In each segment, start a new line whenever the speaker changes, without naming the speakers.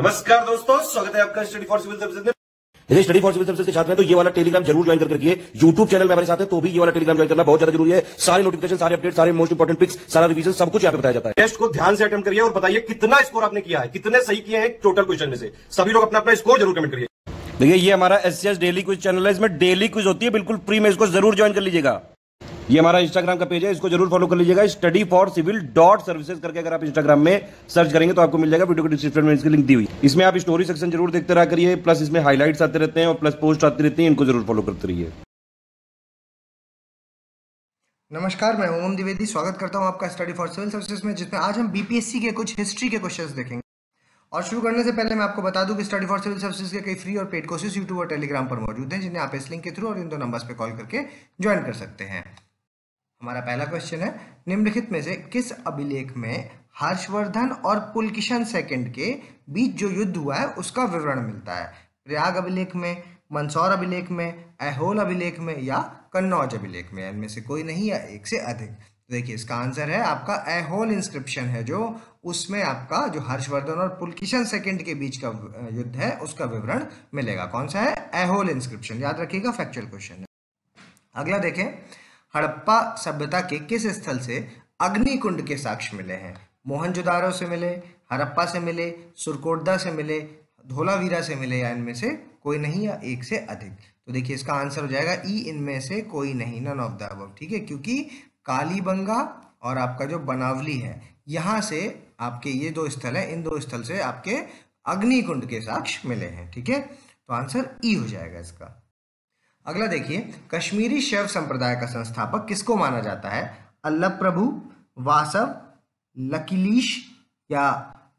नमस्कार दोस्तों, स्वागत है आपका स्टडी फॉर सिविल सर्विसेज में।
यदि स्टडी फॉर सिविल सर्विसेज के छात्र हैं तो ये वाला टेलीग्राम जरूर ज्वाइन करके रखिए। यूट्यूब चैनल में हमारे साथ है तो भी ये वाला टेलीग्राम ज्वाइन करना बहुत ज्यादा जरूरी है। सारे नोटिफिकेशन, सारे अपडेट, सारे मोस्ट इंपोर्टेंट पिक्स, सारा रिवीजन सब कुछ यहाँ पे बताया जाता है।
टेस्ट को ध्यान से अटेम्प्ट करिए और बताइए कितना स्कोर आपने किया है, कितने सही किए हैं टोटल क्वेश्चन में से। सभी लोग अपना अपना स्कोर जरूर कमेंट करिए।
देखिए ये हमारा एससीएस डेली क्विज चैनल है, इसमें डेली क्विज होती है बिल्कुल फ्री में, इसको जरूर ज्वाइन कर लीजिएगा। ये हमारा इंस्टाग्राम का पेज है, इसको जरूर फॉलो कर लीजिएगा। Study for civil dot services करके अगर आप इंस्टाग्राम में सर्च करेंगे तो आपको मिल जाएगा। वीडियो को डिस्क्रिप्शन में इसकी लिंक दी हुई। इसमें आप स्टोरी सेक्शन जरूर देखते रहा करिए, प्लस इसमें हाइलाइट्स आते रहते हैं और प्लस पोस्ट आती रहती है, इनको जरूर फॉलो करते रहिए।
नमस्कार, मैं ओम द्विवेदी स्वागत करता हूं आपका स्टडी फॉर सिविल सर्विसेज में, जिसमें आज हम बीपीएससी के कुछ हिस्ट्री के क्वेश्चंस देखेंगे। और शुरू करने से पहले मैं आपको बता दूं कि स्टडी फॉर सिविल सर्विसेज के कई फ्री और पेड कोर्सेज यूट्यूब और टेलीग्राम पर मौजूद हैं, जिन्हें आप इस लिंक के थ्रू और इन दो नंबर्स पे कॉल करके ज्वाइन कर सकते हैं। हमारा पहला क्वेश्चन है, निम्नलिखित में से किस अभिलेख में हर्षवर्धन और पुलकिशन सेकंड के बीच जो युद्ध हुआ है उसका विवरण मिलता है? प्रयाग अभिलेख में, मंदसौर अभिलेख में, ऐहोल अभिलेख में या कन्नौज अभिलेख में? इनमें से कोई नहीं या एक से अधिक। तो देखिए इसका आंसर है आपका ऐहोल इंस्क्रिप्शन है, जो उसमें आपका जो हर्षवर्धन और पुलकिशन सेकंड के बीच का युद्ध है उसका विवरण मिलेगा। कौन सा है? ऐहोल इंस्क्रिप्शन। याद रखिएगा, फैक्चुअल क्वेश्चन है। अगला देखें, हड़प्पा सभ्यता के किस स्थल से अग्निकुंड के साक्ष्य मिले हैं? मोहनजोदारो से मिले, हड़प्पा से मिले, सुरकोटदा से मिले, धोलावीरा से मिले या इनमें से कोई नहीं या एक से अधिक? तो देखिए इसका आंसर हो जाएगा ई, इनमें से कोई नहीं, नन ऑफ द अबव। ठीक है, क्योंकि कालीबंगा और आपका जो बनावली है, यहाँ से आपके ये दो स्थल है, इन दो स्थल से आपके अग्निकुंड के साक्ष्य मिले हैं। ठीक है, तो आंसर ई हो जाएगा इसका। अगला देखिए, कश्मीरी शैव संप्रदाय का संस्थापक किसको माना जाता है? अल्लभ प्रभु, वासव, लकिलीश या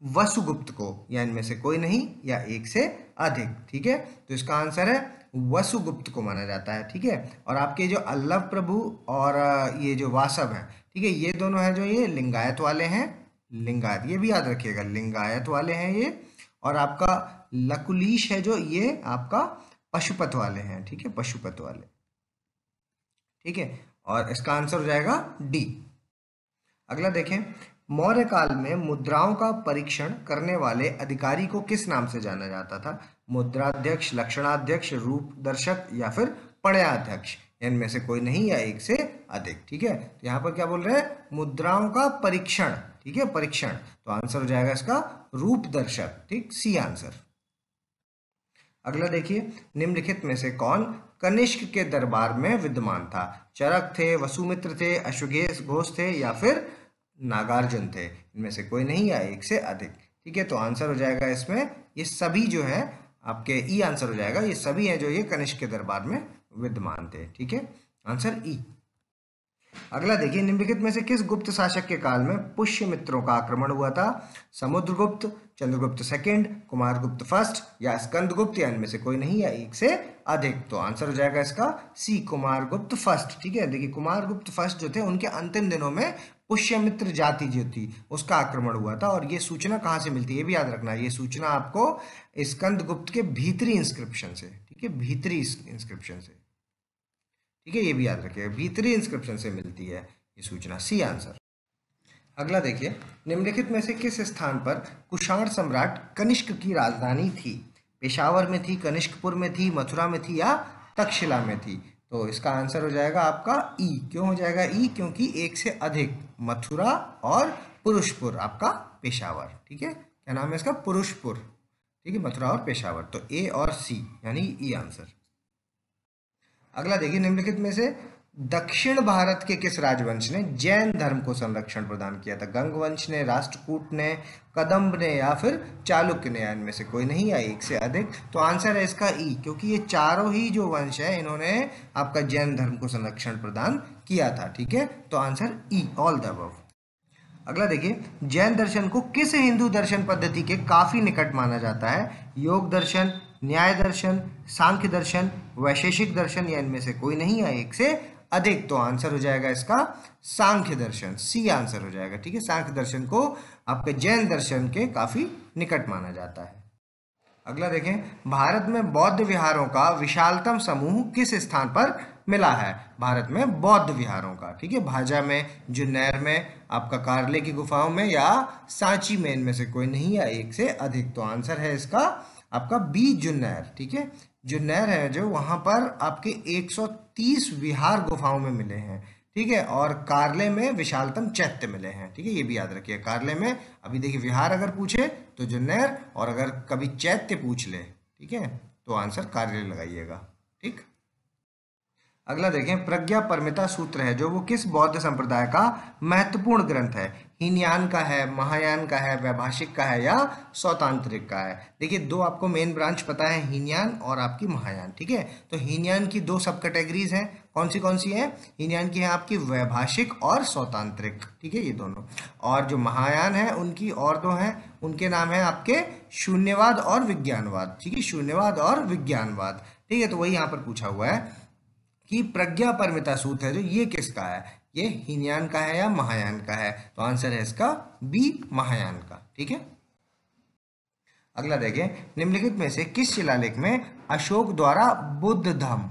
वसुगुप्त को? या इनमें से कोई नहीं या एक से अधिक? ठीक है, तो इसका आंसर है वसुगुप्त को माना जाता है। ठीक है, और आपके जो अल्लभ प्रभु और ये जो वासव है, ठीक है, ये दोनों हैं जो ये लिंगायत वाले हैं, लिंगायत, ये भी याद रखिएगा, लिंगायत वाले हैं ये। और आपका लकुलीश है जो ये आपका पशुपत वाले हैं। ठीक है, पशुपत वाले। ठीक है, और इसका आंसर हो जाएगा डी। अगला देखें, मौर्य काल में मुद्राओं का परीक्षण करने वाले अधिकारी को किस नाम से जाना जाता था? मुद्राध्यक्ष, लक्षणाध्यक्ष, रूप दर्शक या फिर पणयाध्यक्ष? इनमें से कोई नहीं या एक से अधिक? ठीक है, तो यहाँ पर क्या बोल रहे हैं? मुद्राओं का परीक्षण। ठीक है, परीक्षण, तो आंसर हो जाएगा इसका रूप दर्शक। ठीक, सी आंसर। अगला देखिए, निम्नलिखित में से कौन कनिष्क के दरबार में विद्यमान था? चरक थे, वसुमित्र थे, अश्वघोष घोष थे या फिर नागार्जुन थे? इनमें से कोई नहीं या एक से अधिक? ठीक है, तो आंसर हो जाएगा इसमें ये सभी जो है आपके ई आंसर हो जाएगा, ये सभी हैं जो ये कनिष्क के दरबार में विद्यमान थे। ठीक है, आंसर ई। अगला देखिए, निम्नलिखित में से किस गुप्त शासक के काल में पुष्यमित्रों का आक्रमण हुआ था? समुद्रगुप्त, चंद्रगुप्त सेकंड, कुमारगुप्त फर्स्ट या स्कंदगुप्त? या इनमें से कोई नहीं या एक से अधिक? तो आंसर हो जाएगा इसका सी, कुमारगुप्त फर्स्ट। ठीक है, देखिए कुमारगुप्त फर्स्ट जो थे उनके अंतिम दिनों में पुष्यमित्र जाति जो थी उसका आक्रमण हुआ था। और ये सूचना कहाँ से मिलती है ये भी याद रखना है, ये सूचना आपको स्कंदगुप्त के भीतरी इंस्क्रिप्शन से। ठीक है, भीतरी इंस्क्रिप्शन से। ठीक है, ये भी याद रखिएगा, भीतरी इंस्क्रिप्शन से मिलती है ये सूचना, सी आंसर। अगला देखिए, निम्नलिखित में से किस स्थान पर कुषाण सम्राट कनिष्क की राजधानी थी? पेशावर में थी, कनिष्कपुर में थी, मथुरा में थी या तक्षशिला में थी? तो इसका आंसर हो जाएगा आपका ई। क्यों हो जाएगा ई? क्योंकि एक से अधिक, मथुरा और पुरुषपुर, आपका पेशावर। ठीक है, क्या नाम है इसका? पुरुषपुर। ठीक है, मथुरा और पेशावर, तो ए और सी यानी ई आंसर। अगला देखिए, निम्नलिखित में से दक्षिण भारत के किस राजवंश ने जैन धर्म को संरक्षण प्रदान किया था? गंग वंश ने, राष्ट्रकूट ने, कदम्ब ने या फिर चालुक्य ने? इनमें से कोई नहीं या एक से अधिक? तो आंसर है इसका ई, क्योंकि ये चारों ही जो वंश है इन्होंने आपका जैन धर्म को संरक्षण प्रदान किया था। ठीक है, तो answer E, all the above. अगला देखिए, जैन दर्शन को किस हिंदू दर्शन पद्धति के काफी निकट माना जाता है? योग दर्शन, न्याय दर्शन, सांख्य दर्शन, वैशेषिक दर्शन या इनमें से कोई नहीं या एक से अधिक? तो आंसर हो जाएगा इसका सांख्य दर्शन, सी आंसर हो जाएगा। ठीक है, सांख्य दर्शन को आपके जैन दर्शन के काफी निकट माना जाता है। अगला देखें, भारत में बौद्ध विहारों का विशालतम समूह किस स्थान पर मिला है भारत में बौद्ध विहारों का, ठीक है। भाजा में, जुन्नैर में, आपका कार्ले की गुफाओं में, या सांची में, इनमें से कोई नहीं या एक से अधिक। तो आंसर है इसका आपका बी, जुन्नैर, ठीक है। जुन्नैर है जो, वहां पर आपके 130 विहार गुफाओं में मिले हैं, ठीक है। और कार्ले में विशालतम चैत्य मिले हैं, ठीक है, ये भी याद रखिए। कार्ले में अभी देखिए विहार अगर पूछे तो जुन्नैर, और अगर कभी चैत्य पूछ ले, ठीक है, तो आंसर कार्ले लगाइएगा, ठीक। अगला देखें, प्रज्ञा परमिता सूत्र है जो, वो किस बौद्ध संप्रदाय का महत्वपूर्ण ग्रंथ है? हीनयान का है, महायान का है, वैभाषिक का है, या सौतांत्रिक का है? देखिए दो आपको मेन ब्रांच पता है, हीनयान और आपकी महायान, ठीक है। तो हीनयान की दो सब कैटेगरीज हैं, कौन सी है? हीनयान की है आपकी वैभाषिक और सौतांत्रिक, ठीक है, ये दोनों। और जो महायान है उनकी और दो हैं, उनके नाम है आपके शून्यवाद और विज्ञानवाद, ठीक है, शून्यवाद और विज्ञानवाद, ठीक है। तो वही यहाँ पर पूछा हुआ है कि प्रज्ञा परमिता सूत्र है जो, ये किसका है? ये हीनयान का है या महायान का है? तो आंसर है इसका बी, महायान का, ठीक है। अगला देखें, निम्नलिखित में से किस शिलालेख में अशोक द्वारा बुद्ध धम्म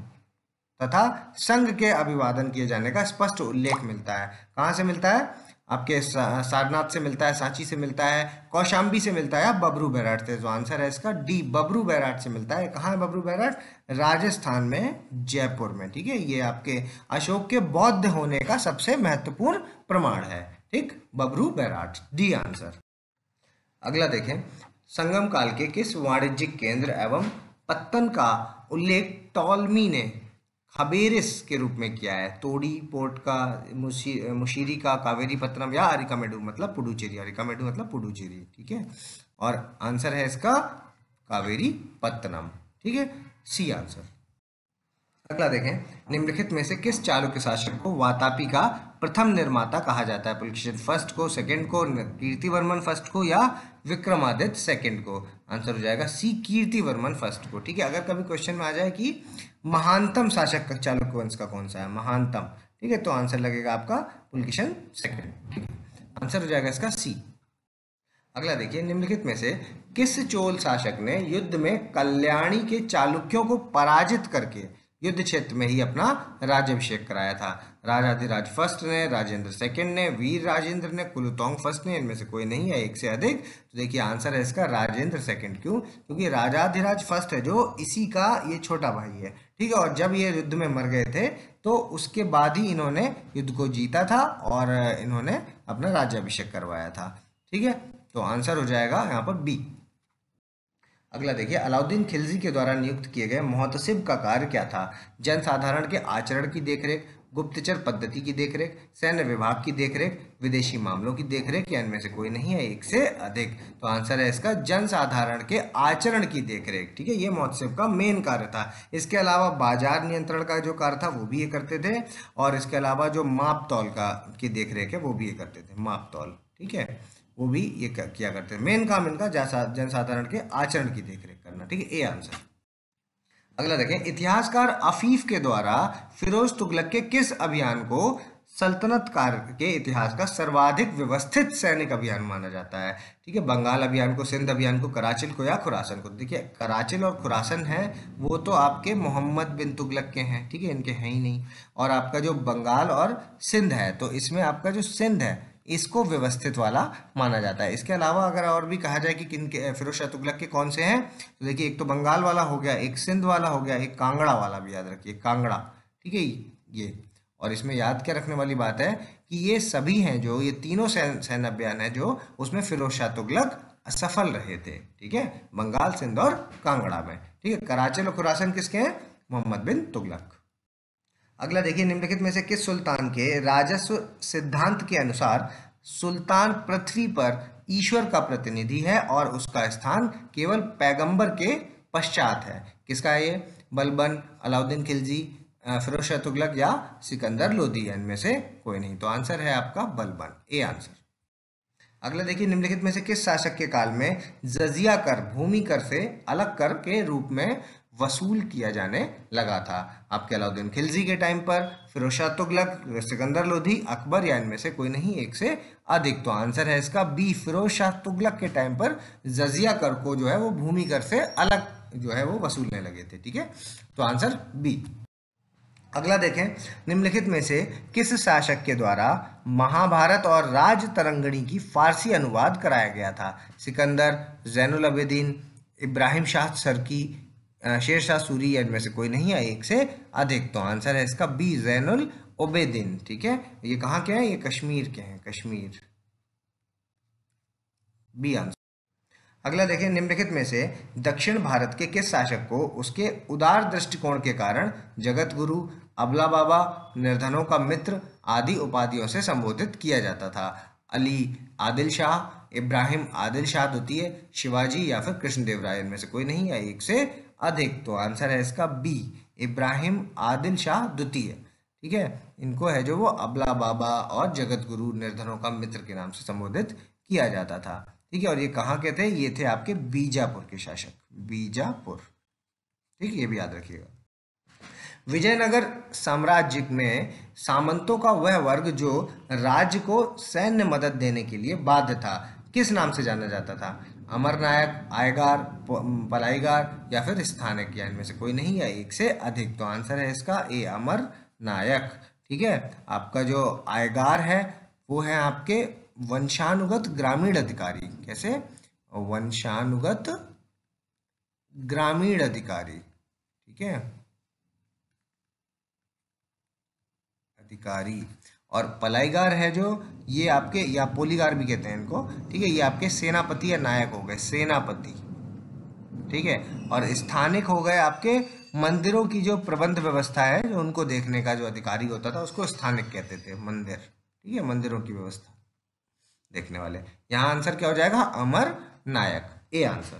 तथा संघ के अभिवादन किए जाने का स्पष्ट उल्लेख मिलता है? कहाँ से मिलता है? आपके सारनाथ से मिलता है, सांची से मिलता है, कौशाम्बी से मिलता है, या बबरू बैराट से? तो आंसर है इसका डी, बबरू बैराट से मिलता है। कहाँ है बबरू बैराट? राजस्थान में, जयपुर में, ठीक है। ये आपके अशोक के बौद्ध होने का सबसे महत्वपूर्ण प्रमाण है, ठीक, बबरू बैराट, डी आंसर। अगला देखें, संगम काल के किस वाणिज्यिक केंद्र एवं पत्तन का उल्लेख टॉलमी ने खबेरिस के रूप में किया है? तोड़ी पोर्ट का, मुशीरी का, कावेरी पत्तनम, या अरिकामेडु मतलब पुडुचेरी? अरिकामेडु मतलब पुडुचेरी, ठीक है। और आंसर है इसका कावेरी पत्तनम, ठीक है, सी आंसर। अगला देखें, निम्नलिखित में से किस चालुक्य शासक को वातापी का प्रथम निर्माता कहा जाता है? पुलकेशिन फर्स्ट को, सेकंड को, कीर्तिवर्मन फर्स्ट को, या विक्रमादित्य सेकंड को? आंसर हो जाएगा सी, कीर्तिवर्मन फर्स्ट को, ठीक है। अगर कभी क्वेश्चन में आ जाए कि महानतम शासक चालुक्य वंश का कौन सा है, महानतम, ठीक है, तो आंसर लगेगा आपका पुलकेशिन सेकंड, ठीक है, आंसर हो जाएगा इसका सी। अगला देखिए, निम्नलिखित में से किस चोल शासक ने युद्ध में कल्याणी के चालुक्यों को पराजित करके युद्ध क्षेत्र में ही अपना राज्याभिषेक कराया था? राजाधिराज फर्स्ट ने, राजेंद्र सेकंड ने, वीर राजेंद्र ने, कुलुतोंग फर्स्ट ने, इनमें से कोई नहीं है, एक से अधिक। तो देखिए आंसर है इसका राजेंद्र सेकंड। क्यों? क्योंकि राजाधिराज फर्स्ट है जो, इसी का ये छोटा भाई है, ठीक है। और जब ये युद्ध में मर गए थे तो उसके बाद ही इन्होंने युद्ध को जीता था और इन्होंने अपना राज्याभिषेक करवाया था, ठीक है। तो आंसर हो जाएगा यहाँ पर बी। अगला देखिए, अलाउद्दीन खिलजी के द्वारा नियुक्त किए गए मोहतसिब का कार्य क्या था? जनसाधारण के आचरण की देखरेख, गुप्तचर पद्धति की देखरेख, सैन्य विभाग की देखरेख, विदेशी मामलों की देखरेख, या इनमें से कोई नहीं है, एक से अधिक। तो आंसर है इसका जनसाधारण के आचरण की देखरेख, ठीक है, ये मोहतसिब का मेन कार्य था। इसके अलावा बाजार नियंत्रण का जो कार्य था वो भी ये करते थे, और इसके अलावा जो माप तौल का की देखरेख है वो भी ये करते थे, माप तौल, ठीक है, वो भी ये किया करते हैं। मेन काम इनका जनसाधारण के आचरण की देखरेख करना, ठीक है, ए आंसर। अगला देखें, इतिहासकार अफीफ के द्वारा फिरोज तुगलक के किस अभियान को सल्तनत काल के इतिहास का सर्वाधिक व्यवस्थित सैनिक अभियान माना जाता है? ठीक है, बंगाल अभियान को, सिंध अभियान को, कराचिल को, या खुरासन को? देखिए कराचिल और खुरासन है वो तो आपके मोहम्मद बिन तुगलक के हैं, ठीक है, इनके हैं ही नहीं। और आपका जो बंगाल और सिंध है तो इसमें आपका जो सिंध है इसको व्यवस्थित वाला माना जाता है। इसके अलावा अगर और भी कहा जाए कि किन के फिरोज शाह तुगलक के कौन से हैं, तो देखिए एक तो बंगाल वाला हो गया, एक सिंध वाला हो गया, एक कांगड़ा वाला भी याद रखिए, कांगड़ा, ठीक है ये। और इसमें याद क्या रखने वाली बात है कि ये सभी हैं जो, ये तीनों सैन्य अभियान है जो, उसमें फिरोज शाह तुगलक असफल रहे थे, ठीक है, बंगाल, सिंध और कांगड़ा में, ठीक है। कराची और खुरासन किसके हैं? मोहम्मद बिन तुगलक। अगला देखिए, निम्नलिखित में से किस सुल्तान के राजस्व सिद्धांत के अनुसार सुल्तान पृथ्वी पर ईश्वर का प्रतिनिधि है और उसका स्थान केवल पैगंबर के पश्चात है? किसका है ये? बलबन, अलाउद्दीन खिलजी, फिरोज शाह तुगलक, या सिकंदर लोदी? इनमें से कोई नहीं, तो आंसर है आपका बलबन, ए आंसर। अगला देखिए, निम्नलिखित में से किस शासक के काल में जजिया कर भूमि कर से अलग कर के रूप में वसूल किया जाने लगा था? आपके अलाउद्दीन खिलजी के टाइम पर, फिरोज शाह तुगलक, सिकंदर लोधी, अकबर, या इनमें से कोई नहीं, एक से अधिक? तो आंसर है इसका बी, फिरोज शाह तुगलक के टाइम पर जजिया कर को जो है वो भूमि कर से अलग जो है वो वसूलने लगे थे, ठीक है, तो आंसर बी। अगला देखें, निम्नलिखित में से किस शासक के द्वारा महाभारत और राज तरंगिणी की फारसी अनुवाद कराया गया था? सिकंदर, जैनुल आबिदीन, इब्राहिम शाह सरकी, शेर शाह सूरी, या इनमें से कोई नहीं है, एक से अधिक। तो आंसर है इसका बी, जैनुल आबिदीन। ठीक है, ये कहाँ के हैं? ये कश्मीर के हैं, कश्मीर, बी आंसर। अगला देखें, निम्नलिखित में से दक्षिण भारत के किस शासक को उसके उदार दृष्टिकोण के कारण जगत गुरु, अबला बाबा, निर्धनों का मित्र आदि उपाधियों से संबोधित किया जाता था? अली आदिल शाह, इब्राहिम आदिल शाह द्वितीय, शिवाजी, या फिर कृष्णदेवराय, इनमें से कोई नहीं है, एक से अधिक। तो आंसर है इसका बी, इब्राहिम आदिल शाह द्वितीय। ठीक है, इनको है जो वो अबला बाबा और जगत गुरु, निर्धनों का मित्र के नाम से संबोधित किया जाता था। ठीक है, और ये कहाँ के थे? ये थे आपके बीजापुर के शासक, बीजापुर। ठीक है, ये भी याद रखिएगा। विजयनगर साम्राज्य में सामंतों का वह वर्ग जो राज्य को सैन्य मदद देने के लिए बाध्य था, किस नाम से जाना जाता था? अमरनायक, आयगार, पलायगार, या फिर स्थानिक, या इनमें से कोई नहीं है, एक से अधिक। तो आंसर है इसका ए, अमरनायक। ठीक है, आपका जो आयगार है वो है आपके वंशानुगत ग्रामीण अधिकारी। कैसे? वंशानुगत ग्रामीण अधिकारी। ठीक है, अधिकारी। और पलायगार है जो, ये आपके, या पोलीगार भी कहते हैं इनको। ठीक है, ये आपके सेनापति या नायक हो गए, सेनापति। ठीक है, और स्थानिक हो गए आपके मंदिरों की जो प्रबंध व्यवस्था है, जो उनको देखने का जो अधिकारी होता था उसको स्थानिक कहते थे, मंदिर। ठीक है, मंदिरों की व्यवस्था देखने वाले। यहाँ आंसर क्या हो जाएगा? अमर नायक, ए आंसर।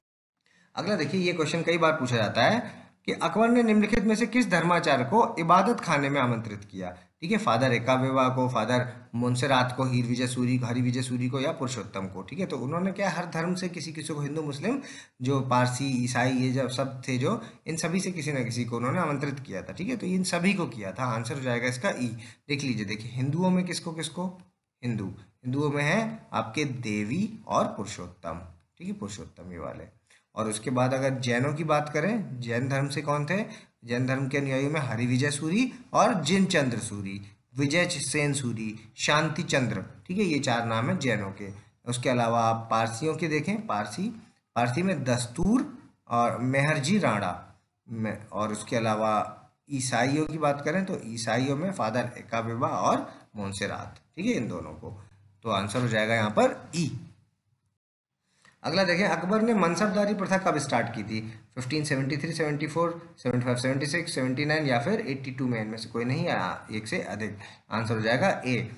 अगला देखिए, ये क्वेश्चन कई बार पूछा जाता है कि अकबर ने निम्नलिखित में से किस धर्माचार्य को इबादत खाने में आमंत्रित किया? ठीक है, फादर एकाबेवा को, फादर मुंसरात को, हीर विजय सूरी, हरि विजय सूरी को, या पुरुषोत्तम को। ठीक है, तो उन्होंने क्या, हर धर्म से किसी किसी को, हिंदू मुस्लिम जो पारसी ईसाई ये जब सब थे जो, इन सभी से किसी न किसी को उन्होंने आमंत्रित किया था। ठीक है, तो इन सभी को किया था। आंसर हो जाएगा इसका ई। देख लीजिए, देखिए हिंदुओं में किसको किसको, हिंदुओं में है आपके देवी और पुरुषोत्तम। ठीक है, पुरुषोत्तम ये वाले। और उसके बाद अगर जैनों की बात करें, जैन धर्म से कौन थे? जैन धर्म के अनुयायियों में हरि विजय सूरी और जिनचंद्र सूरी, विजय सेन सूरी, शांति चंद्र। ठीक है, ये चार नाम है जैनों के। उसके अलावा आप पारसियों के देखें, पारसी में दस्तूर और मेहरजी राणा में। और उसके अलावा ईसाइयों की बात करें तो ईसाइयों में फादर एकाबेवा और मोंसेरात। ठीक है, इन दोनों को। तो आंसर हो जाएगा यहाँ पर ई। अगला देखें, अकबर ने मनसबदारी प्रथा कब स्टार्ट की थी? 1573, 74, 75, 76, 79, या फिर 82 में, इनमें से कोई नहीं है, एक से अधिक। आंसर हो जाएगा ए,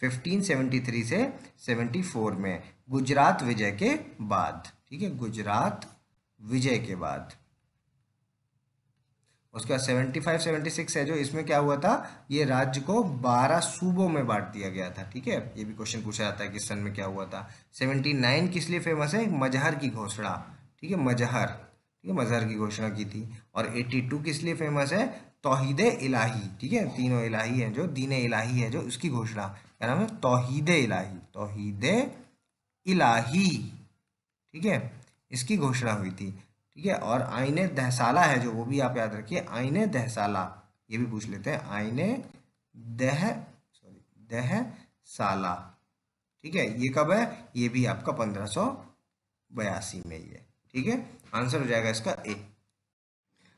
1573 से 74 में, गुजरात विजय के बाद। ठीक है, गुजरात विजय के बाद। उसके बाद 75, 76 है जो, इसमें क्या हुआ था? ये राज्य को 12 सूबों में बांट दिया गया था। ठीक है, ये भी क्वेश्चन पूछा जाता है कि इस सन में क्या हुआ था। 79 किस लिए फेमस है? मजहर की घोषणा। ठीक है, मजहर। ठीक है, मजहर की घोषणा की थी। और 82 किस लिए फेमस है? तौहीदे इलाही। ठीक है, तीनों इलाही है जो, दीने इलाही है जो, उसकी घोषणा, क्या नाम है? तौहीदे इलाही, तौहीदे इलाही। ठीक है, इसकी घोषणा हुई थी। ठीक है, और आईने दहसाला है जो, वो भी आप याद रखिए, आईने दहसाला, ये भी पूछ लेते हैं, आईने दहसाला। ठीक है, ये कब है? ये भी आपका 1582 में ही है। ठीक है, आंसर हो जाएगा इसका ए।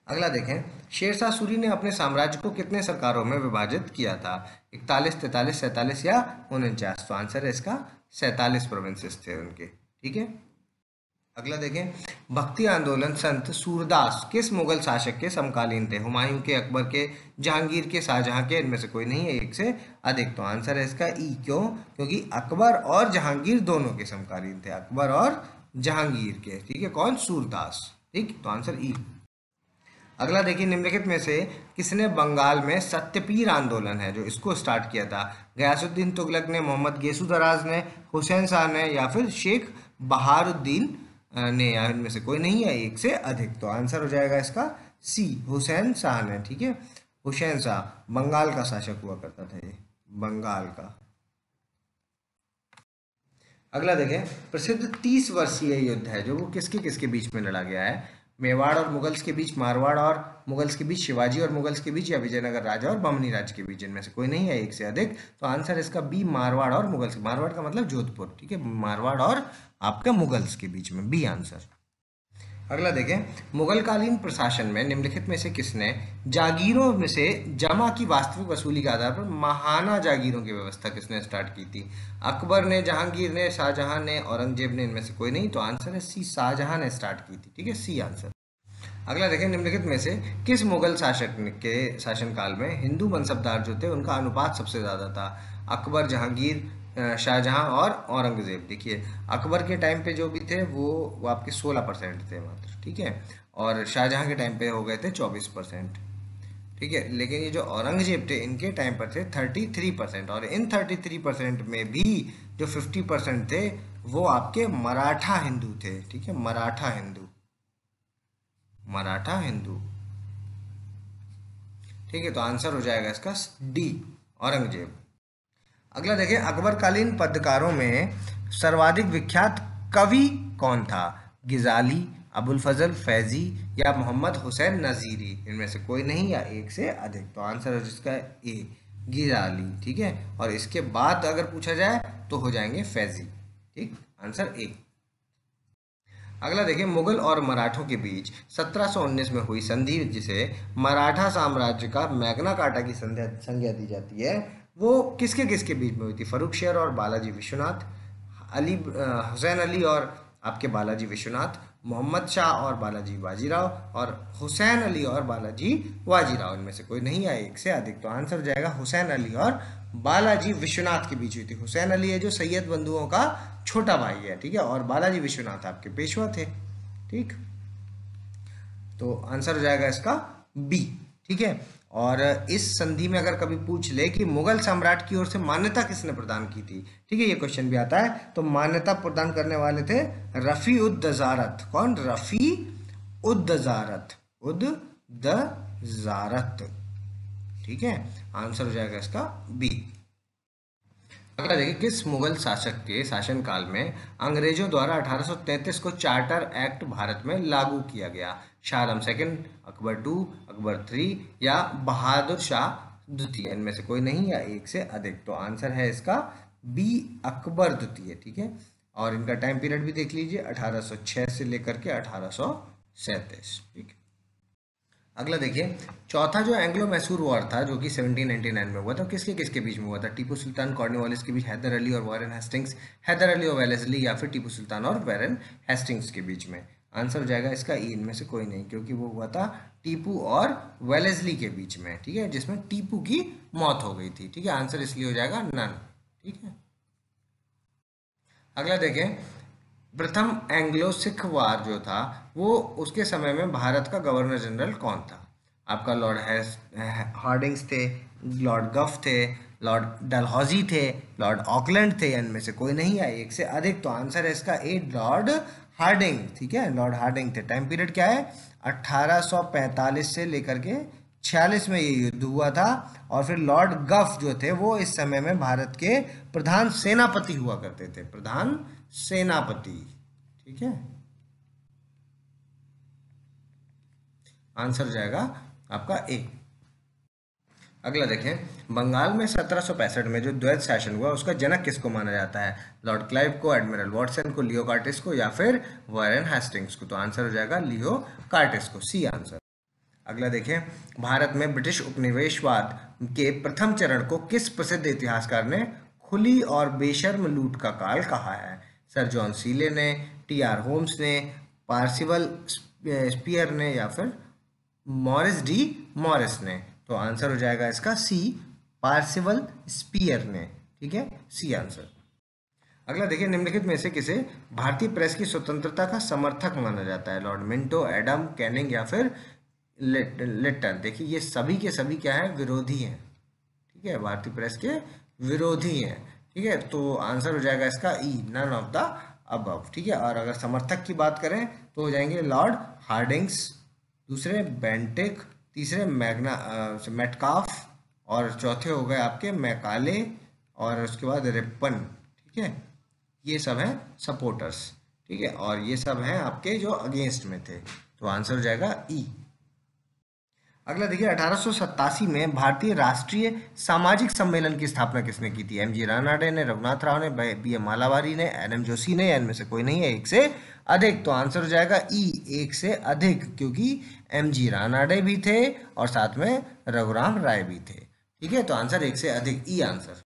अगला देखें, शेरशाह सूरी ने अपने साम्राज्य को कितने सरकारों में विभाजित किया था? 41, 43, 47 या 49? तो आंसर है इसका 47 प्रोविंसेस थे उनके। ठीक है, अगला देखें, भक्ति आंदोलन संत सूरदास किस मुगल शासक के समकालीन थे? हुमायूं के, अकबर के, जहांगीर के, शाहजहां के, इनमें से कोई नहीं है, एक से अधिक। तो आंसर है इसका ई। क्यों? क्योंकि अकबर और जहांगीर दोनों के समकालीन थे, अकबर और जहांगीर के। ठीक है, कौन? सूरदास। ठीक, तो आंसर ई। अगला देखिए, निम्नलिखित में से किसने बंगाल में सत्यपीर आंदोलन है जो, इसको स्टार्ट किया था? गयासुद्दीन तुगलक ने, मोहम्मद गेसू दराज ने, हुसैन शाह ने, या फिर शेख बहारुद्दीन ने, या इनमें से कोई नहीं है, एक से अधिक। तो आंसर हो जाएगा इसका सी, हुसैन शाह ने। ठीक है, हुसैन शाह बंगाल का शासक हुआ करता था, ये बंगाल का। अगला देखें, प्रसिद्ध 30 वर्षीय युद्ध है जो, वो किसके किसके बीच में लड़ा गया है? मेवाड़ और मुगल्स के बीच, मारवाड़ और मुगल्स के बीच, शिवाजी और मुगल्स के बीच, या विजयनगर राजा और बमनी राज्य के बीच, इनमें से कोई नहीं है एक से अधिक। तो आंसर इसका बी, मारवाड़ और मुगल्स। मारवाड़ का मतलब जोधपुर, ठीक है, मारवाड़ और आपका मुगल्स के बीच में, बी आंसर। अगला देखें, मुगल कालीन प्रशासन में निम्नलिखित में से किसने जागीरों में से जमा की वास्तविक वसूली के आधार पर महाना जागीरों की व्यवस्था किसने स्टार्ट की थी? अकबर ने, जहांगीर ने, शाहजहां ने, औरंगजेब ने, इनमें से कोई नहीं। तो आंसर है सी, शाहजहां ने स्टार्ट की थी, ठीक है, सी आंसर। अगला देखें, निम्नलिखित में से किस मुगल शासक के शासनकाल में हिंदू मनसबदार जो थे उनका अनुपात सबसे ज्यादा था? अकबर, जहांगीर, शाहजहां और औरंगजेब। देखिए, अकबर के टाइम पे जो भी थे वो आपके 16% थे मात्र, ठीक है, और शाहजहां के टाइम पे हो गए थे 24%, ठीक है। लेकिन ये जो औरंगजेब थे इनके टाइम पर थे 33%, और इन 33% में भी जो 50% थे वो आपके मराठा हिंदू थे, ठीक है, मराठा हिंदू, मराठा हिंदू, ठीक है। तो आंसर हो जाएगा इसका डी, औरंगजेब। अगला देखिए, अकबरकालीन पद्यकारों में सर्वाधिक विख्यात कवि कौन था? गिजाली, अबुल फजल, फैजी या मोहम्मद हुसैन नजीरी, इनमें से कोई नहीं या एक से अधिक। तो आंसर है जिसका ए, गिजाली, ठीक है। और इसके बाद अगर पूछा जाए तो हो जाएंगे फैजी, ठीक, आंसर ए। अगला देखिए, मुगल और मराठों के बीच 1719 में हुई संधि जिसे मराठा साम्राज्य का मैग्ना कार्टा की संज्ञा दी जाती है, वो किसके किसके बीच में हुई थी? फर्रुखशहर और बालाजी विश्वनाथ, हुसैन अली और आपके बालाजी विश्वनाथ, मोहम्मद शाह और बालाजी बाजीराव, और हुसैन अली और बालाजी वाजीराव, इनमें से कोई नहीं है एक से अधिक। तो आंसर हो जाएगा हुसैन अली और बालाजी विश्वनाथ के बीच हुई थी। हुसैन अली है जो सैयद बंधुओं का छोटा भाई है, ठीक है, और बालाजी विश्वनाथ आपके पेशवा थे, ठीक। तो आंसर हो जाएगा इसका बी, ठीक है। और इस संधि में अगर कभी पूछ ले कि मुगल सम्राट की ओर से मान्यता किसने प्रदान की थी, ठीक है, ये क्वेश्चन भी आता है, तो मान्यता प्रदान करने वाले थे रफी उद दजारत। कौन? रफी उद दजारत, उद दजारत, ठीक है। आंसर हो जाएगा इसका बी। अगला देखिए, किस मुगल शासक के शासनकाल में अंग्रेजों द्वारा 1833 को चार्टर एक्ट भारत में लागू किया गया? शाह आलम सेकंड, अकबर टू, अकबर 3 या बहादुर शाह द्वितीय, इनमें से कोई नहीं या एक से अधिक। तो आंसर है इसका बी, अकबर द्वितीय, ठीक है। और इनका टाइम पीरियड भी देख लीजिए, 1806 से लेकर के 1837, ठीक है। अगला देखिए, चौथा जो एंग्लो मैसूर वॉर था जो कि 1799 में हुआ था, किसके किसके बीच में हुआ था? टीपू सुल्तान, कॉर्नवालिस के बीच, हैदर अली और वारेन हेस्टिंग्स, हैदर अली और वेलेस्ली, या फिर टीपू सुल्तान और वारेन हेस्टिंग्स के बीच में? आंसर हो जाएगा इसका ई, इनमें से कोई नहीं, क्योंकि वो हुआ था टीपू और वेलेस्ली के बीच में, ठीक है, जिसमें टीपू की मौत हो गई थी, ठीक है। आंसर इसलिए हो जाएगा नन, ठीक है। अगला देखें, प्रथम एंग्लो सिख वार जो था वो उसके समय में भारत का गवर्नर जनरल कौन था? आपका लॉर्ड हार्डिंग्स थे, लॉर्ड गफ थे, लॉर्ड डलहौजी थे, लॉर्ड ऑकलैंड थे, इनमें से कोई नहीं है एक से अधिक। तो आंसर है इसका ए, लॉर्ड हार्डिंग, ठीक है, लॉर्ड हार्डिंग थे। टाइम पीरियड क्या है? 1845 से लेकर के 46 में ये युद्ध हुआ था। और फिर लॉर्ड गफ जो थे वो इस समय में भारत के प्रधान सेनापति हुआ करते थे, प्रधान सेनापति, ठीक है। आंसर जाएगा आपका ए। अगला देखें, बंगाल में 1765 में जो द्वैत शासन हुआ उसका जनक किसको माना जाता है? लॉर्ड क्लाइव को, एडमिरल वॉटसन को, लियो कार्टिस को, या फिर वारेन हेस्टिंग्स को? तो आंसर हो जाएगा लियो कार्टिस को, सी आंसर। अगला देखें, भारत में ब्रिटिश उपनिवेशवाद के प्रथम चरण को किस प्रसिद्ध इतिहासकार ने खुली और बेशर्म लूट का काल कहा है? सर जॉन सीले ने, टी.आर. होम्स ने, पार्सिवल स्पीयर ने, या फिर मॉरिस डी मॉरिस ने? तो आंसर हो जाएगा इसका सी, पार्सिवल स्पीयर ने, ठीक है, सी आंसर। अगला देखिए, निम्नलिखित में से किसे भारतीय प्रेस की स्वतंत्रता का समर्थक माना जाता है? लॉर्ड मिंटो, एडम, कैनिंग, या फिर लेटर? देखिए ये सभी के सभी क्या है? विरोधी हैं, ठीक है, भारतीय प्रेस के विरोधी हैं, ठीक है। तो आंसर हो जाएगा इसका ई, नन ऑफ द अबव, ठीक है। और अगर समर्थक की बात करें तो हो जाएंगे लॉर्ड हार्डिंग्स, दूसरे बेंटिक, तीसरे मेटकाफ, और चौथे हो गए आपके मैकाले, और उसके बाद रिपन, ठीक है। ये सब हैं सपोर्टर्स, ठीक है, और ये सब हैं आपके जो अगेंस्ट में थे, तो आंसर हो जाएगा ई। अगला देखिए 1887 में भारतीय राष्ट्रीय सामाजिक सम्मेलन की स्थापना किसने की थी? एम.जी. रानाडे ने, रघुनाथ राव ने, बी.एम. मालावारी ने, एन.एम. जोशी ने, या इनमें से कोई नहीं है, एक से अधिक। तो आंसर हो जाएगा ई, एक से अधिक, क्योंकि एम.जी. रानाडे भी थे और साथ में रघुराम राय भी थे। ठीक है, तो आंसर एक से अधिक, ई आंसर।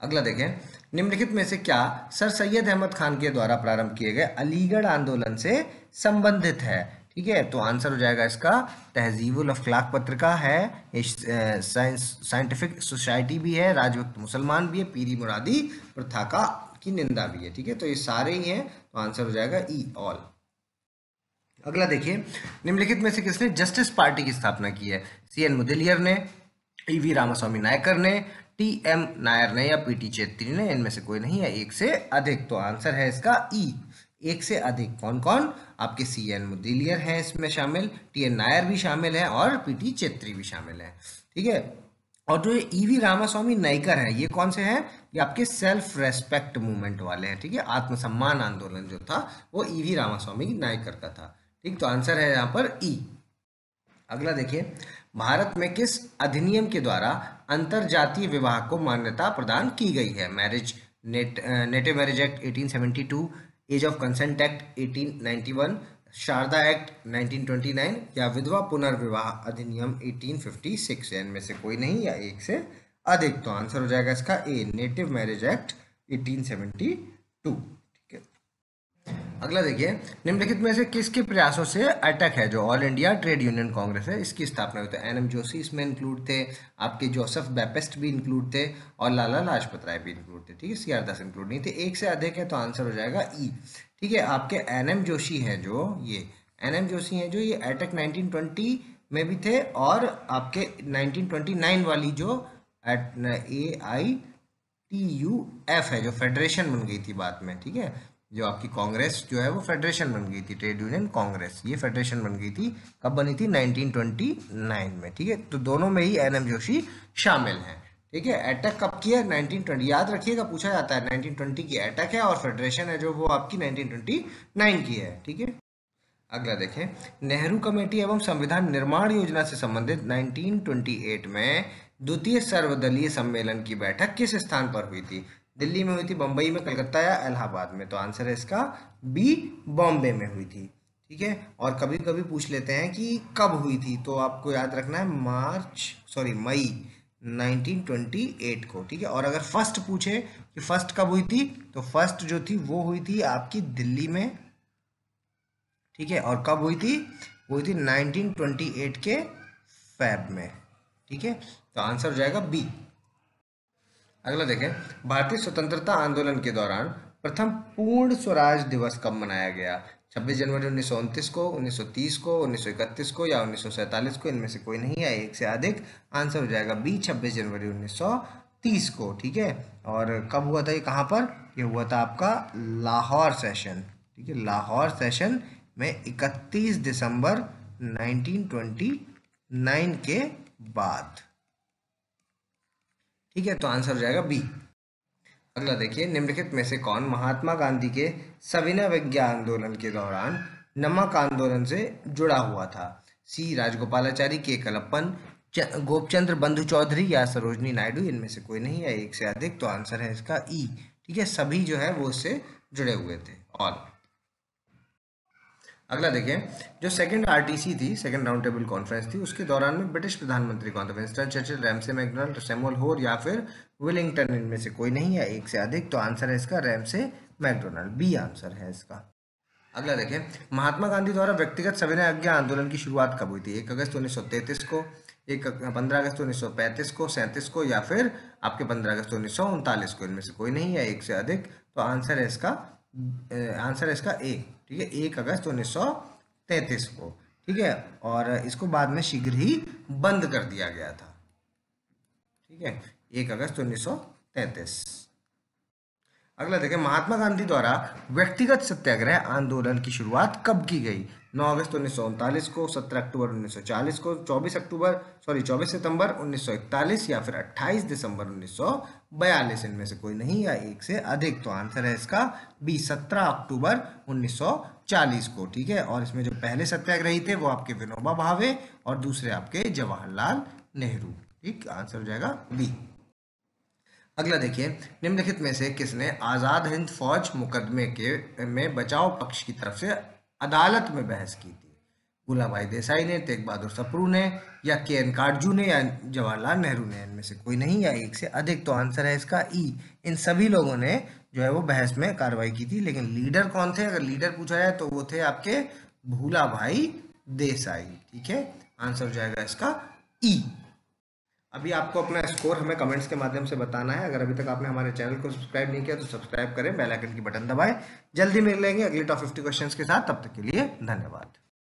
अगला देखें, निम्नलिखित में से क्या सर सैयद अहमद खान के द्वारा प्रारंभ किए गए अलीगढ़ आंदोलन से संबंधित है? ठीक है, तो आंसर हो जाएगा इसका तहजीबुल अखलाक पत्रिका है, साइंटिफिक सोसाइटी भी है, राजभक्त मुसलमान भी है, पीरी मुरादी प्रथा का की निंदा भी है। ठीक है, तो ये सारे ही हैं, तो आंसर हो जाएगा ई, ऑल। अगला देखिए, निम्नलिखित में से किसने जस्टिस पार्टी की स्थापना की है? सी.एन. मुदलियार ने, ई.वी. रामास्वामी नायकर ने, टी.एम. नायर ने, या पी.टी. चेत्री ने, इनमें से कोई नहीं है, एक से अधिक। तो आंसर है इसका ई, एक से अधिक। कौन कौन? आपके सी.एन. मुदलियार हैं इसमें शामिल, टी.एन. नायर भी शामिल है और पी.टी. चेत्री भी शामिल है। ठीक है, और जो ये ई.वी. रामास्वामी नायकर है, ये कौन से हैं? ये आपके सेल्फ रेस्पेक्ट मूवमेंट वाले हैं। ठीक है, आत्मसम्मान आंदोलन जो था वो ई.वी. रामास्वामी नायकर का था। ठीक, तो आंसर है यहाँ पर ई। अगला देखिए, भारत में किस अधिनियम के द्वारा अंतरजातीय विवाह को मान्यता प्रदान की गई है? Native marriage act 1872, age of consent act 1891, Sharda act 1929, या विधवा पुनर्विवाह अधिनियम 1856, इनमें से कोई नहीं या एक से अधिक। तो आंसर हो जाएगा इसका ए, नेटिव मैरिज एक्ट 1872। अगला देखिए, निम्नलिखित में से किसके प्रयासों से अटक है, जो all India trade union Congress है, इसकी स्थापना हुई? तो एन.एम. जोशी इसमें इंक्लूड थे, आपके जोसेफ बैपेस्ट भी इंक्लूड थे, और लाला लाजपत राय भी इंक्लूड थे। ठीक है, सी.आर. दास इंक्लूड नहीं थे, एक से अधिक है, तो आंसर हो जाएगा ई। ठीक है, आपके एन.एम. जोशी हैं जो एन.एम. जोशी हैं जो ये अटक 1920 में भी थे, और आपके 1929 वाली जो AITUF है, जो फेडरेशन बन गई थी बाद में। ठीक है, जो आपकी कांग्रेस जो है वो फेडरेशन बन गई थी, ट्रेड यूनियन कांग्रेस, ये फेडरेशन बन गई थी, कब बनी थी? 1929 में। ठीक है, तो दोनों में ही एन.एम. जोशी शामिल हैं। ठीक है, अटैक कब की है? 1920, याद रखिएगा, पूछा जाता है। 1920 की अटैक है, और फेडरेशन है जो वो आपकी 1929 की है। ठीक है, अगला देखें, नेहरू कमेटी एवं संविधान निर्माण योजना से संबंधित 1928 में द्वितीय सर्वदलीय सम्मेलन की बैठक किस स्थान पर हुई थी? दिल्ली में हुई थी, बम्बई में, कलकत्ता या इलाहाबाद में? तो आंसर है इसका बी, बॉम्बे में हुई थी। ठीक है, और कभी कभी पूछ लेते हैं कि कब हुई थी, तो आपको याद रखना है मई 1928 को। ठीक है, और अगर फर्स्ट पूछे कि फर्स्ट कब हुई थी, तो फर्स्ट जो थी वो हुई थी आपकी दिल्ली में। ठीक है, और कब हुई थी? वो हुई थी 1928 के फेब में। ठीक है, तो आंसर हो जाएगा बी। अगला देखें, भारतीय स्वतंत्रता आंदोलन के दौरान प्रथम पूर्ण स्वराज दिवस कब मनाया गया? 26 जनवरी 1929 को, 1930 को, 1931 को, या 1947 को? इनमें से कोई नहीं है, एक से अधिक। आंसर हो जाएगा बी, 26 जनवरी 1930 को। ठीक है, और कब हुआ था ये, कहाँ पर? ये हुआ था आपका लाहौर सेशन। ठीक है, लाहौर सेशन में 31 दिसंबर 1929 के बाद। ठीक है, तो आंसर हो जाएगा बी। अगला देखिए, निम्नलिखित में से कौन महात्मा गांधी के सविनय अवज्ञा आंदोलन के दौरान नमक आंदोलन से जुड़ा हुआ था? सी, राजगोपालाचारी, के कलप्पन, गोपचंद्र बंधु चौधरी, या सरोजनी नायडू? इनमें से कोई नहीं है, एक से अधिक। तो आंसर है इसका ई। ठीक है, सभी जो है वो इससे जुड़े हुए थे, ऑल। अगला देखें, जो सेकंड आरटीसी थी, सेकंड राउंड टेबल कॉन्फ्रेंस थी, उसके दौरान में ब्रिटिश प्रधानमंत्री कौन थे? Winston Churchill, Ramsay MacDonald, Samuel Hoare, या फिर विलिंगटन? इनमें से कोई नहीं है, एक से अधिक। तो आंसर है इसका रैमसे मैकडॉनल्ड, बी आंसर है इसका। अगला देखें, महात्मा गांधी द्वारा व्यक्तिगत सविनय अवज्ञा आंदोलन की शुरुआत कब हुई थी? 1 अगस्त 1933 को, 15 अगस्त 1935 को, 37 को, या फिर आपके 15 अगस्त 1939 को? इनमें से कोई नहीं है, एक से अधिक। तो आंसर है इसका ए। ठीक है, 1 अगस्त 1933 को। ठीक है, और इसको बाद में शीघ्र ही बंद कर दिया गया था। ठीक है, 1 अगस्त 1933। अगला देखें, महात्मा गांधी द्वारा व्यक्तिगत सत्याग्रह आंदोलन की शुरुआत कब की गई? 9 अगस्त 1939 को, 17 अक्टूबर 1940 को, 24 सितंबर 1941, या फिर 28 दिसंबर 1942? इनमें से कोई नहीं या एक से अधिक। तो आंसर है इसका बी, 17 अक्टूबर 1940 को, ठीक है। और इसमें जो पहले सत्याग्रही थे वो आपके विनोबा भावे और दूसरे आपके जवाहरलाल नेहरू, ठीक। आंसर हो जाएगा बी। अगला देखिए, निम्नलिखित में से किसने आजाद हिंद फौज मुकदमे के में बचाव पक्ष की तरफ से अदालत में बहस की थी? गुलाम भाई देसाई ने, तेग बहादुर सप्रू ने, या के एन काटजू ने, या जवाहरलाल नेहरू ने? इनमें से कोई नहीं या एक से अधिक। तो आंसर है इसका ई। इन सभी लोगों ने जो है वो बहस में कार्रवाई की थी। लेकिन लीडर कौन थे? अगर लीडर पूछा जाए तो वो थे आपके भूला भाई देसाई, ठीक है। आंसर हो जाएगा इसका ई। अभी आपको अपना स्कोर हमें कमेंट्स के माध्यम से बताना है। अगर अभी तक आपने हमारे चैनल को सब्सक्राइब नहीं किया तो सब्सक्राइब करें, बेल आइकन की बटन दबाएं। जल्दी मिलेंगे अगले टॉप 50 क्वेश्चंस के साथ, तब तक के लिए धन्यवाद।